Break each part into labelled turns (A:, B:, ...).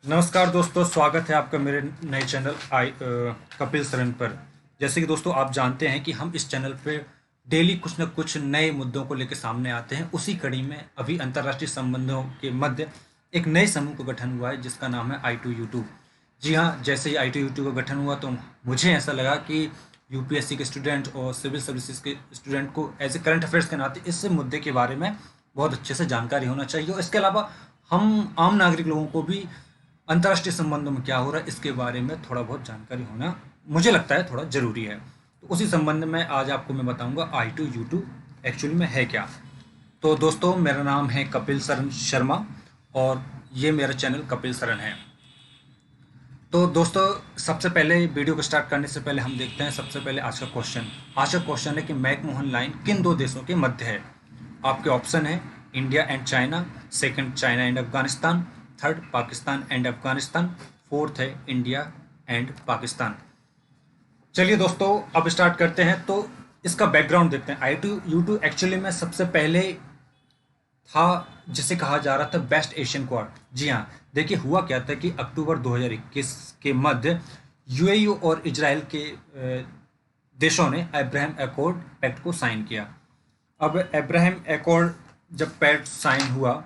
A: नमस्कार दोस्तों, स्वागत है आपका मेरे नए चैनल कपिल सरन पर। जैसे कि दोस्तों आप जानते हैं कि हम इस चैनल पे डेली कुछ न कुछ नए मुद्दों को लेकर सामने आते हैं। उसी कड़ी में अभी अंतर्राष्ट्रीय संबंधों के मध्य एक नए समूह का गठन हुआ है जिसका नाम है I2U2। जी हाँ, जैसे ही I2U2 का गठन हुआ तो मुझे ऐसा लगा कि यूपीएससी के स्टूडेंट और सिविल सर्विसेज के स्टूडेंट को एज ए करंट अफेयर्स के नाते इस मुद्दे के बारे में बहुत अच्छे से जानकारी होना चाहिए। और इसके अलावा हम आम नागरिक लोगों को भी अंतर्राष्ट्रीय संबंधों में क्या हो रहा है इसके बारे में थोड़ा बहुत जानकारी होना मुझे लगता है थोड़ा ज़रूरी है। तो उसी संबंध में आज आपको मैं बताऊंगा I2U2 एक्चुअली में है क्या। तो दोस्तों मेरा नाम है कपिल सरन शर्मा और ये मेरा चैनल कपिल सरन है। तो दोस्तों सबसे पहले वीडियो को स्टार्ट करने से पहले हम देखते हैं सबसे पहले आज का क्वेश्चन है कि मैकमोहन लाइन किन दो देशों के मध्य है। आपके ऑप्शन है India and China, second China and Afghanistan, third Pakistan and Afghanistan, fourth है इंडिया एंड पाकिस्तान। चलिए दोस्तों अब स्टार्ट करते हैं। तो इसका बैकग्राउंड देखते हैं। I2U2 एक्चुअली में सबसे पहले था जिसे कहा जा रहा था बेस्ट एशियन क्वाड। जी हाँ, देखिए हुआ क्या था कि अक्टूबर 2021 के मध्य यूएई और इजराइल के देशों ने अब्राहम एकॉर्ड पैक्ट को साइन किया। अब अब्राहम एकॉर्ड जब पैक्ट साइन हुआ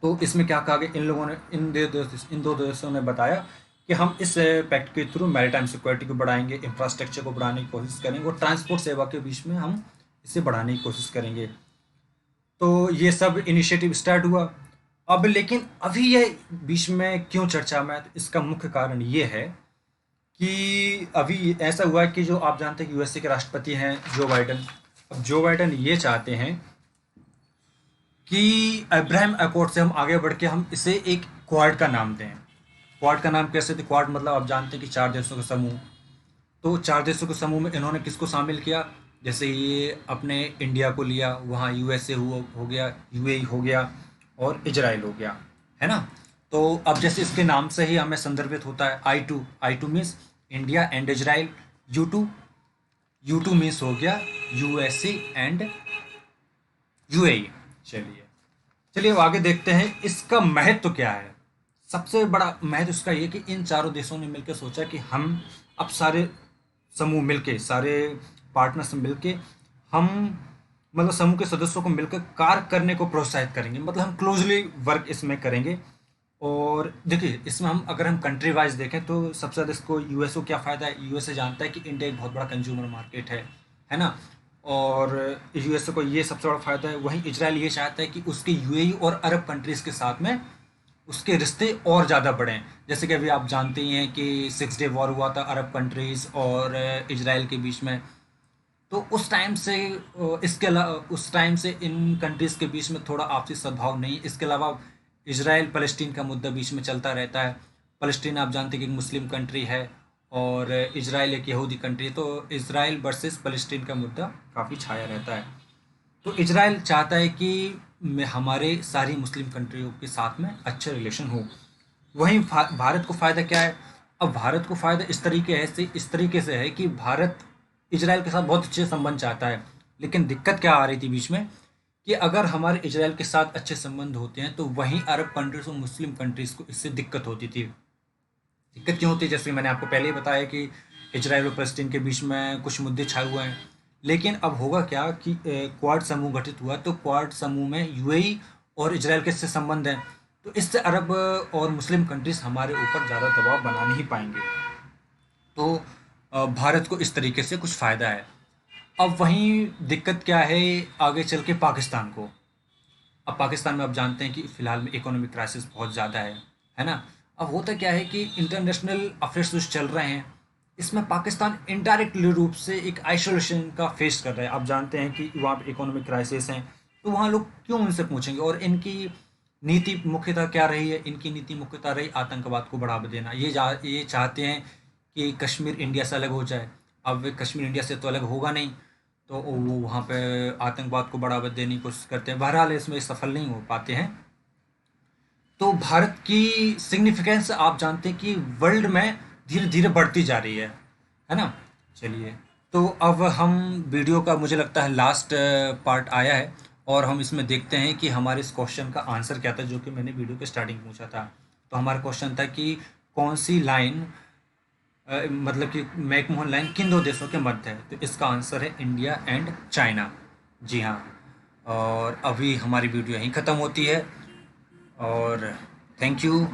A: तो इसमें क्या कहा गया, इन लोगों ने इन दो देशों ने बताया कि हम इस पैक्ट के थ्रू मैरीटाइम सिक्योरिटी को बढ़ाएंगे, इंफ्रास्ट्रक्चर को बढ़ाने की कोशिश करेंगे और ट्रांसपोर्ट सेवा के बीच में हम इसे बढ़ाने की कोशिश करेंगे। तो ये सब इनिशिएटिव स्टार्ट हुआ। अब लेकिन अभी ये बीच में क्यों चर्चा में है, तो इसका मुख्य कारण ये है कि अभी ऐसा हुआ है कि जो आप जानते हैं कि यूएसए के राष्ट्रपति हैं जो बाइडन। अब जो बाइडन ये चाहते हैं कि अब्राहम अकॉर्ड से हम आगे बढ़ के हम इसे एक क्वाड का नाम दें। क्वाड का नाम कैसे थे? क्वाड मतलब आप जानते हैं कि चार देशों का समूह। तो चार देशों के समूह में इन्होंने किसको शामिल किया? जैसे ये अपने इंडिया को लिया, वहाँ यूएसए हो गया, यूएई हो गया और इजराइल हो गया, है ना। तो अब जैसे इसके नाम से ही हमें संदर्भित होता है I two means India and Israel, U two means हो गया यूएसए एंड यूएई। चलिए चलिए अब आगे देखते हैं इसका महत्व क्या है। सबसे बड़ा महत्व इसका ये कि इन चारों देशों ने मिलकर सोचा कि हम अब सारे समूह मिलके, सारे पार्टनर्स मिलके हम मतलब समूह के सदस्यों को मिलकर कार्य करने को प्रोत्साहित करेंगे। मतलब हम क्लोजली वर्क इसमें करेंगे। और देखिए इसमें हम अगर हम कंट्री वाइज देखें तो सबसे ज़्यादा इसको यूएस को क्या फ़ायदा है। यूएसए जानता है कि इंडिया एक बहुत बड़ा कंज्यूमर मार्केट है ना। और यूएसए को ये सबसे बड़ा फ़ायदा है। वहीं इजराइल ये चाहता है कि उसके यूएई और अरब कंट्रीज़ के साथ में उसके रिश्ते और ज़्यादा बढ़ें। जैसे कि अभी आप जानते ही हैं कि 6 डे वॉर हुआ था अरब कंट्रीज़ और इजराइल के बीच में। तो उस टाइम से इसके अलावा उस टाइम से इन कंट्रीज़ के बीच में थोड़ा आपसी सद्भाव नहीं। इसके अलावा इजराइल फ़लस्तीन का मुद्दा बीच में चलता रहता है। फ़लस्तीन आप जानते हैं कि एक मुस्लिम कंट्री है और इजराइल एक यहूदी कंट्री है। तो इजराइल वर्सेस फ़लस्तीन का मुद्दा काफ़ी छाया रहता है। तो इजराइल चाहता है कि हमारे सारी मुस्लिम कंट्रियों के साथ में अच्छे रिलेशन हो। वहीं भारत को फ़ायदा क्या है? अब भारत को फ़ायदा इस तरीके से है कि भारत इजराइल के साथ बहुत अच्छे संबंध चाहता है। लेकिन दिक्कत क्या आ रही थी बीच में कि अगर हमारे इजराइल के साथ अच्छे संबंध होते हैं तो वहीं अरब कंट्रीज़ और मुस्लिम कंट्रीज़ को इससे दिक्कत होती थी। दिक्कत क्यों होती है? जैसे मैंने आपको पहले ही बताया कि इजराइल और फ़लस्तीन के बीच में कुछ मुद्दे छाए हुए हैं। लेकिन अब होगा क्या कि क्वाड समूह गठित हुआ तो क्वाड समूह में यूएई और इजराइल के इससे संबंध हैं। तो इससे अरब और मुस्लिम कंट्रीज़ हमारे ऊपर ज़्यादा दबाव बना नहीं पाएंगे। तो भारत को इस तरीके से कुछ फ़ायदा है। अब वहीं दिक्कत क्या है आगे चल के पाकिस्तान को। अब पाकिस्तान में आप जानते हैं कि फ़िलहाल में इकोनॉमिक क्राइसिस बहुत ज़्यादा है ना। अब होता क्या है कि इंटरनेशनल अफेयर्स जो चल रहे हैं इसमें पाकिस्तान इनडायरेक्टली रूप से एक आइसोलेशन का फेस कर रहा है। आप जानते हैं कि वहाँ पे इकोनॉमिक क्राइसिस हैं। तो वहाँ लोग क्यों उनसे पूछेंगे? और इनकी नीति मुख्यतः क्या रही है? इनकी नीति मुख्यतः रही आतंकवाद को बढ़ावा देना। ये चाहते हैं कि कश्मीर इंडिया से अलग हो जाए। अब वे कश्मीर इंडिया से तो अलग होगा नहीं, तो वो वहाँ पे आतंकवाद को बढ़ावा देने की कोशिश करते हैं। बहरहाल इसमें सफल नहीं हो पाते हैं। तो भारत की सिग्निफिकेंस आप जानते हैं कि वर्ल्ड में धीरे धीरे बढ़ती जा रही है ना। चलिए तो अब हम वीडियो का मुझे लगता है लास्ट पार्ट आया है और हम इसमें देखते हैं कि हमारे इस क्वेश्चन का आंसर क्या था जो कि मैंने वीडियो के स्टार्टिंग पूछा था। तो हमारा क्वेश्चन था कि कौन सी लाइन मतलब कि मैकमोहन लाइन किन दो देशों के मध्य है, तो इसका आंसर है इंडिया एंड चाइना। जी हाँ। और अभी हमारी वीडियो यहीं ख़त्म होती है और थैंक यू।